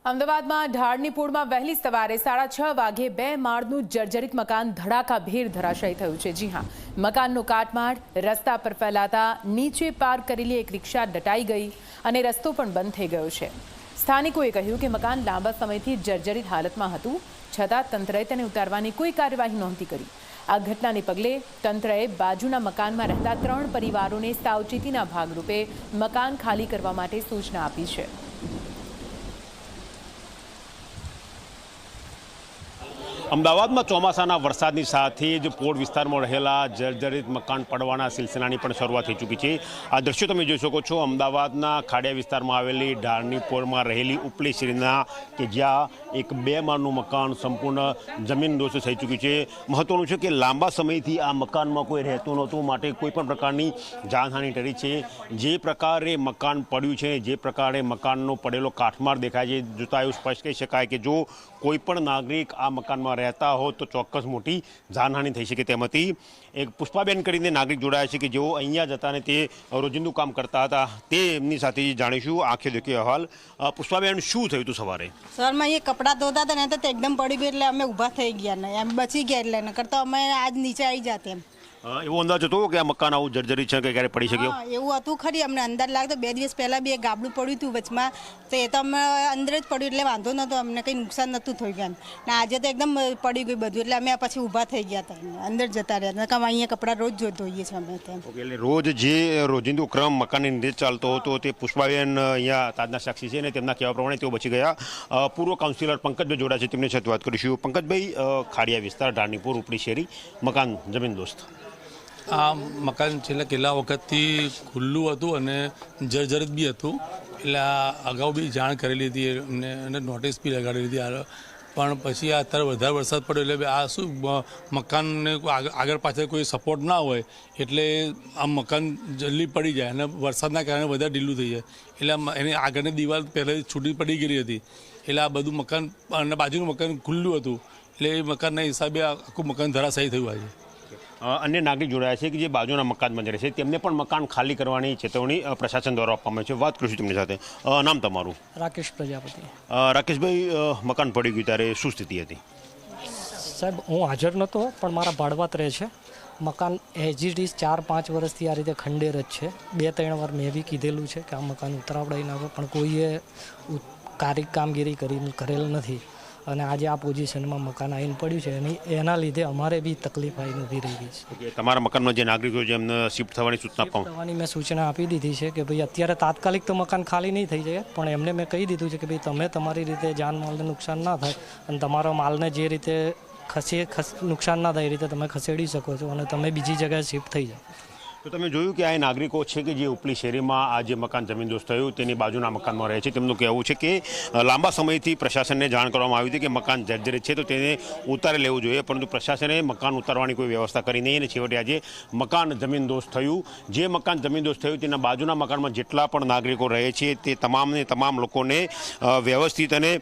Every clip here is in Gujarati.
અમદાવાદમાં ઢાળની પૂરમાં વહેલી સવારે 6:30 વાગે 2 માળનું જર્જરિત મકાન ધડાકાભેર ધરાશાયી થયું છે। જી હા, મકાનનો કાટમાળ રસ્તા પર ફેલાતા નીચે પાર્ક કરેલી એક રિક્ષા દટાઈ ગઈ અને રસ્તો પણ બંધ થઈ ગયો છે। સ્થાનિકોએ કહ્યું કે મકાન લાંબા સમયથી જર્જરિત હાલતમાં હતું, છતાં તંત્રએ તેને ઉતારવાની કોઈ કાર્યવાહી નહોતી કરી। આ ઘટનાને પગલે તંત્રએ બાજુના મકાનમાં રહેતા 3 પરિવારોને સાવચેતીના ભાગરૂપે મકાન ખાલી કરવા માટે સૂચના આપી છે। અમદાવાદમાં ચોમાસાના વરસાદની સાથે જ પોળ વિસ્તારમાં રહેલા જર્જરિત મકાન પડવાના સિલસિલાની પણ શરૂઆત થઈ ચૂકી છે। આ દ્રશ્યો તમે જોઈ શકો છો અમદાવાદના ખાડિયા વિસ્તારમાં આવેલી ઢાળની પોળમાં રહેલી ઉપલી શ્રેણીના કે જ્યાં એક 2 માળનું મકાન સંપૂર્ણ જમીનદોસ્ત થઈ ચૂક્યું છે। મહત્વનું છે કે લાંબા સમયથી આ મકાનમાં કોઈ રહેતું નહોતું, માટે કોઈ પણ પ્રકારની જાનહાનિ ટળી છે। જે પ્રકારે મકાન પડ્યું છે, જે પ્રકારે મકાનનો પડેલો કાટમાળ દેખાય છે, જોતા એવું સ્પષ્ટ કહી શકાય કે જો કોઈ પણ નાગરિક આ મકાનમાં રહેતા હો તો ચોક્કસ મોટી જાનહાનિ થઈ શકે તેમ હતી। એક પુષ્પાબેન કરીને નાગરિક જોડાયા છે કે જેઓ અહીંયા જતા ને તે રોજિંદું કામ કરતા હતા, તે એમની સાથે જાણીશું આંખે દેખ્યો અહેવાલ। પુષ્પાબેન, શું થયું હતું સવારે? સરમાં અહીંયા કપડાં ધોતા હતા ને તો એકદમ પડી ગયું, એટલે અમે ઊભા થઈ ગયા ને એમ બચી ગયા, એટલે ન કરતા અમે આજ નીચે આવી જાતે એમ। એવો અંદાજ હતો કે આ મકાન આવું જર્જરિત છે કે ક્યારે પડી શક્યો? એવું હતું ખરી, અમને અંદાજ લાગતો। 2 દિવસ પહેલાં બી એક ગાબડું પડ્યું હતું વચમાં, તો એ તો અમે અંદર જ પડ્યું એટલે વાંધો નહોતો, અમને કંઈ નુકસાન નહોતું થયું એમ। ને આજે તો એકદમ પડી ગયું બધું, એટલે અમે પછી ઊભા થઈ ગયા હતા, અંદર જતા રહ્યા હતા। અહીંયા કપડાં રોજ ધોઈએ છીએ અમે તેમ। એટલે રોજ જે રોજિંદુ ક્રમ મકાનની નીચે ચાલતો હતો તે પુષ્પાબેન અહીંયા તાજના સાક્ષી છે ને તેમના કહેવા પ્રમાણે તેઓ બચી ગયા। પૂર્વ કાઉન્સિલર પંકજભાઈ જોડા છે, તેમની સાથે વાત કરીશું। પંકજભાઈ, ખાડિયા વિસ્તાર ઢાળનીપુર ઉપલી શેરી, મકાન જમીનદોસ્ત। આ મકાન છેલ્લા કેટલા વખતથી ખુલ્લું હતું અને જર્જરિત બી હતું, એટલે અગાઉ બી જાણ કરેલી હતી એમને અને નોટિસ બી લગાડેલી હતી, પણ પછી અત્યારે વધારે વરસાદ પડ્યો એટલે આ શું મકાનને આગળ પાછળ કોઈ સપોર્ટ ના હોય એટલે આ મકાન જલ્દી પડી જાય અને વરસાદના કારણે વધારે ઢીલું થઈ જાય, એટલે એની આગળની દિવાલ પહેલાંથી છૂટી પડી ગયેલી હતી, એટલે આ બધું મકાન અને બાજુનું મકાન ખુલ્લું હતું, એટલે એ મકાનના હિસાબે આખું મકાન ધરાશાયી થયું આજે। અન્ય નાગરિક જોડાયા છે કે જે બાજુના મકાનમાં રહે છે, તેમને પણ મકાન ખાલી કરવાની ચેતવણી પ્રશાસન દ્વારા આપવામાં આવી છે। વાત કરીશું તેમની સાથે। નામ તમારું? રાકેશ પ્રજાપતિ। રાકેશભાઈ, મકાન પડી ગયું ત્યારે શું સ્થિતિ હતી? સાહેબ, હું હાજર નહોતો, પણ મારા ભાડવાત રહે છે। મકાન એજીડીસ 4-5 વર્ષથી આ રીતે ખંડેર જ છે। 2-3 વાર મેં બી કીધેલું છે કે આ મકાન ઉતરાવડાવી નાખો, પણ કોઈએ કામગીરી કરેલ નથી, અને આજે આ પોઝિશનમાં મકાન આવીને પડ્યું છે અને એના લીધે અમારે બી તકલીફ આવીને ઊભી રહી છે। તમારા મકાનમાં જે નાગરિકો છે એમને શિફ્ટ થવાની સૂચના મેં સૂચના આપી દીધી છે કે ભાઈ અત્યારે તાત્કાલિક તો મકાન ખાલી નહીં થઈ જાય, પણ એમને મેં કહી દીધું છે કે ભાઈ તમે તમારી રીતે જાનમાલને નુકસાન ના થાય અને તમારા માલને જે રીતે નુકસાન ના થાય એ રીતે તમે ખસેડી શકો છો અને તમે બીજી જગ્યાએ શિફ્ટ થઈ જાઓ। તો તમે જોયું કે આ નાગરિકો છે કે જે ઉપલી શેરીમાં આ જે મકાન જમીનદોસ્ત થયું તેની બાજુના મકાનમાં રહે છે, તેમનું કહેવું છે કે લાંબા સમયથી પ્રશાસનને જાણ કરવામાં આવી હતી કે મકાન જર્જરિત છે તો તેને ઉતારી લેવું જોઈએ, પરંતુ પ્રશાસને મકાન ઉતારવાની કોઈ વ્યવસ્થા કરી નહીં અને છેવટે આજે મકાન જમીનદોસ્ત થયું। જે મકાન જમીનદોસ્ત થયું તેના બાજુના મકાનમાં જેટલા પણ નાગરિકો રહે છે તે તમામ લોકોને વ્યવસ્થિત અને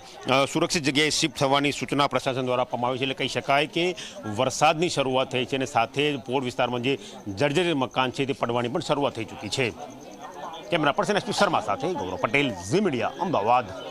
સુરક્ષિત જગ્યાએ શિફ્ટ થવાની સૂચના પ્રશાસન દ્વારા આપવામાં આવી છે। એટલે કહી શકાય કે વરસાદની શરૂઆત થઈ છે અને સાથે જ પોળ વિસ્તારમાં જે જર્જરિત મકાન છે તે પડવાની પણ શરૂઆત થઈ ચૂકી છે। કેમેરા પર્સન એસપી શર્મા સાથે ગૌરવ પટેલ, ઝી મીડિયા, અમદાવાદ।